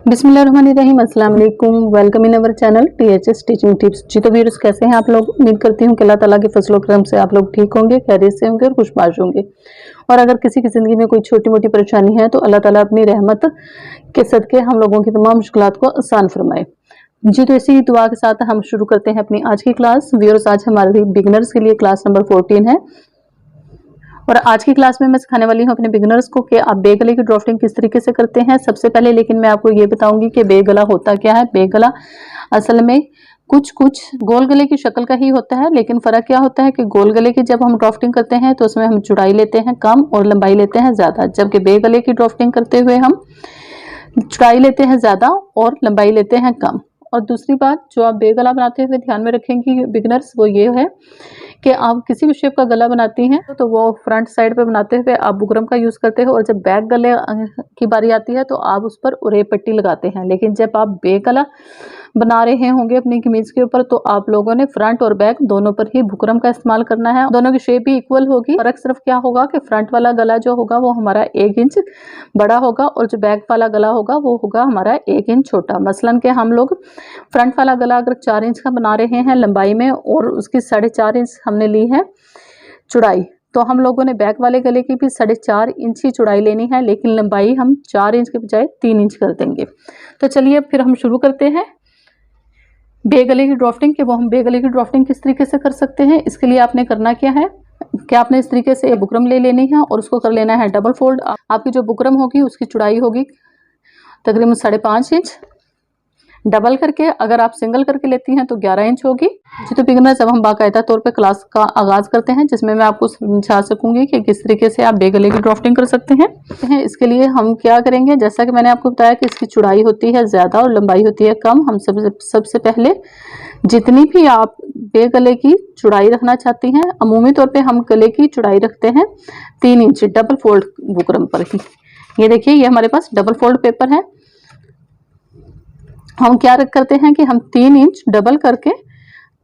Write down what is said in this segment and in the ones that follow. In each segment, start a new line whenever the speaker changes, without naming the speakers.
बिस्मिल्लाहिर्रहमानिर्रहीम, अस्सलाम वालेकुम। Welcome in our channel THS teaching tips. जी तो व्यूअर्स, कैसे हैं आप लोग? उम्मीद करती हूँ कि अल्लाह ताला के फजल करम से आप लोग ठीक होंगे, खैरियत से होंगे और खुशबाश होंगे। और अगर किसी की ज़िंदगी में कोई छोटी मोटी परेशानी है तो अल्लाह ताला अपनी रहमत के सदके हम लोगों की तमाम मुश्किलात को आसान फरमाए। जी तो इसी दुआ के साथ हम शुरू करते हैं अपनी आज की क्लास। व्यूअर्स, आज हमारी बिगिनर्स के लिए क्लास नंबर 14 है और आज की क्लास में मैं सिखाने वाली हूँ अपने बिगिनर्स को कि आप बे गले की ड्राफ्टिंग किस तरीके से करते हैं। सबसे पहले लेकिन मैं आपको ये बताऊंगी कि बे गला होता क्या है। बे गला असल में कुछ गोल गले की शक्ल का ही होता है, लेकिन फ़र्क क्या होता है कि गोल गले की जब हम ड्राफ्टिंग करते हैं तो उसमें हम चौड़ाई लेते हैं कम और लंबाई लेते हैं ज़्यादा, जबकि बे गले की ड्राफ्टिंग करते हुए हम चौड़ाई लेते हैं ज़्यादा और लंबाई लेते हैं कम। और दूसरी बात जो आप बे गला बनाते हुए ध्यान में रखेंगी बिगिनर्स, वो ये है कि आप किसी भी शेप का गला बनाती हैं तो वो फ्रंट साइड पे बनाते हुए आप बुकरम का यूज़ करते हो, और जब बैक गले की बारी आती है तो आप उस पर उरे पट्टी लगाते हैं। लेकिन जब आप बे गला बना रहे होंगे अपनी कमीज के ऊपर तो आप लोगों ने फ्रंट और बैक दोनों पर ही बुकरम का इस्तेमाल करना है। दोनों की शेप भी इक्वल होगी। फर्क सिर्फ क्या होगा कि फ्रंट वाला गला जो होगा वो हमारा 1 इंच बड़ा होगा और जो बैक वाला गला होगा वो होगा हमारा 1 इंच छोटा। मसलन के हम लोग फ्रंट वाला गला अगर 4 इंच का बना रहे हैं लंबाई में और उसकी 4.5 इंच हमने ली है चौड़ाई, तो हम लोगों ने बैक वाले गले की भी 4.5 इंच ही चौड़ाई लेनी है, लेकिन लंबाई हम 4 इंच के बजाय 3 इंच कर देंगे। तो चलिए फिर हम शुरू करते हैं बे गले की ड्राफ्टिंग के। वो हम बे गले की ड्राफ्टिंग किस तरीके से कर सकते हैं, इसके लिए आपने करना क्या है कि आपने इस तरीके से बुकरम ले लेनी है और उसको कर लेना है डबल फोल्ड। आपकी जो बुकरम होगी उसकी चौड़ाई होगी तकरीबन 5.5 इंच। डबल करके अगर आप सिंगल करके लेती हैं तो 11 इंच होगी। जी तो बिगिनर्स, जब हम बाकायदा तौर पे क्लास का आगाज़ करते हैं जिसमें मैं आपको समझा सकूंगी कि किस तरीके से आप बे गले की ड्राफ्टिंग कर सकते हैं। इसके लिए हम क्या करेंगे, जैसा कि मैंने आपको बताया कि इसकी चौड़ाई होती है ज़्यादा और लंबाई होती है कम। हम सबसे पहले जितनी भी आप बे गले की चौड़ाई रखना चाहती हैं, अमूमी तौर पर हम गले की चौड़ाई रखते हैं 3 इंच डबल फोल्ड बुकरम पर ही। ये देखिए, ये हमारे पास डबल फोल्ड पेपर है। हम क्या करते हैं कि हम 3 इंच डबल करके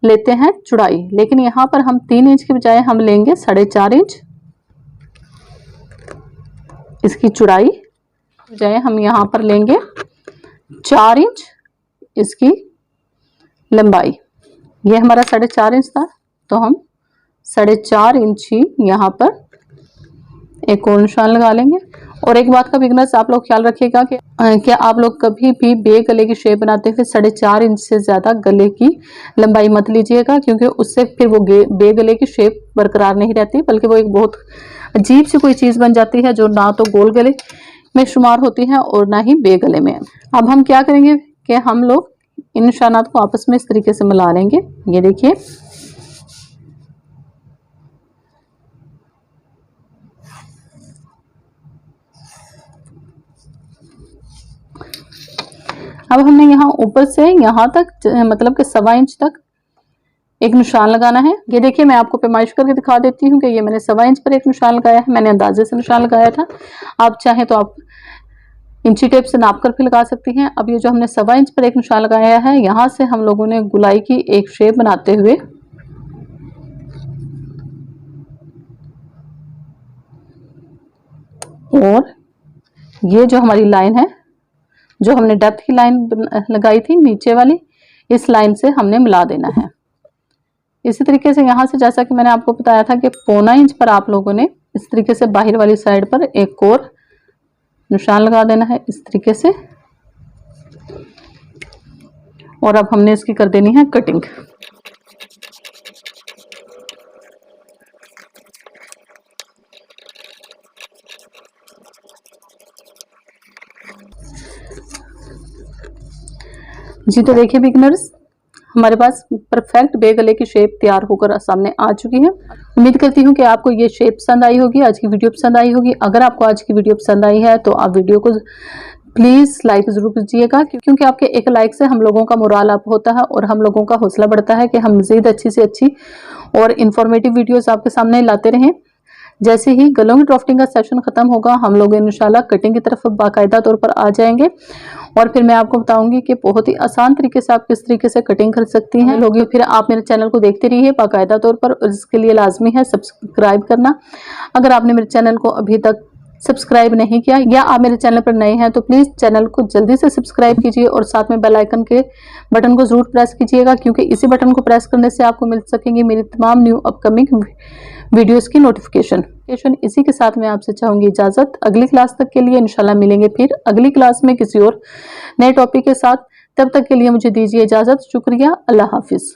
लेते हैं चौड़ाई, लेकिन यहाँ पर हम 3 इंच के बजाय हम लेंगे 4.5 इंच इसकी चौड़ाई, बजाय हम यहाँ पर लेंगे 4 इंच इसकी लंबाई। ये हमारा 4.5 इंच था तो हम 4.5 इंच ही यहाँ पर एक और निशान लगा लेंगे। और एक बात का बिगनर्स आप लोग ख्याल रखिएगा कि आप लोग कभी भी बे गले की शेप बनाते हुए 4.5 इंच से ज़्यादा गले की लंबाई मत लीजिएगा, क्योंकि उससे फिर वो बे गले की शेप बरकरार नहीं रहती, बल्कि वो एक बहुत अजीब सी कोई चीज़ बन जाती है जो ना तो गोल गले में शुमार होती है और ना ही बे गले में। अब हम क्या करेंगे कि हम लोग इन निशानात को आपस में इस तरीके से मिला लेंगे। ये देखिए, अब हमने यहाँ ऊपर से यहाँ तक मतलब कि 1.25 इंच तक एक निशान लगाना है। ये देखिए, मैं आपको पैमाइश करके दिखा देती हूँ कि ये मैंने 1.25 इंच पर एक निशान लगाया है। मैंने अंदाजे से निशान लगाया था, आप चाहें तो आप इंची टेप से नाप कर भी लगा सकती हैं। अब ये जो हमने 1.25 इंच पर एक निशान लगाया है, यहाँ से हम लोगों ने गुलाई की एक शेप बनाते हुए और ये जो हमारी लाइन है, जो हमने डेप्थ की लाइन लगाई थी नीचे वाली, इस लाइन से हमने मिला देना है। इसी तरीके से यहाँ से, जैसा कि मैंने आपको बताया था कि 1.25 इंच पर आप लोगों ने इस तरीके से बाहर वाली साइड पर एक और निशान लगा देना है इस तरीके से। और अब हमने इसकी कर देनी है कटिंग। जी तो देखिए बिगिनर्स, हमारे पास परफेक्ट बे गले की शेप तैयार होकर सामने आ चुकी है। उम्मीद करती हूँ कि आपको ये शेप पसंद आई होगी, आज की वीडियो पसंद आई होगी। अगर आपको आज की वीडियो पसंद आई है तो आप वीडियो को प्लीज़ लाइक ज़रूर कीजिएगा, क्योंकि आपके एक लाइक से हम लोगों का मोराल अप होता है और हम लोगों का हौसला बढ़ता है कि हम मज़ीद अच्छी से अच्छी और इन्फॉर्मेटिव वीडियोज़ आपके सामने लाते रहें। जैसे ही गलों की ड्राफ्टिंग का सेशन ख़त्म होगा, हम लोग इंशाल्लाह कटिंग की तरफ बाकायदा तौर पर आ जाएंगे और फिर मैं आपको बताऊंगी कि बहुत ही आसान तरीके से आप किस तरीके से कटिंग कर सकती हैं लोग। फिर आप मेरे चैनल को देखते रहिए बाकायदा तौर पर, और इसके लिए लाजमी है सब्सक्राइब करना। अगर आपने मेरे चैनल को अभी तक सब्सक्राइब नहीं किया या आप मेरे चैनल पर नए हैं तो प्लीज़ चैनल को जल्दी से सब्सक्राइब कीजिए और साथ में बेल आइकन के बटन को ज़रूर प्रेस कीजिएगा, क्योंकि इसी बटन को प्रेस करने से आपको मिल सकेंगी मेरी तमाम न्यू अपकमिंग वीडियोस की नोटिफिकेशन। इसी के साथ मैं आपसे चाहूँगी इजाज़त। अगली क्लास तक के लिए इंशाल्लाह मिलेंगे फिर अगली क्लास में किसी और नए टॉपिक के साथ। तब तक के लिए मुझे दीजिए इजाज़त। शुक्रिया। अल्लाह हाफिज़।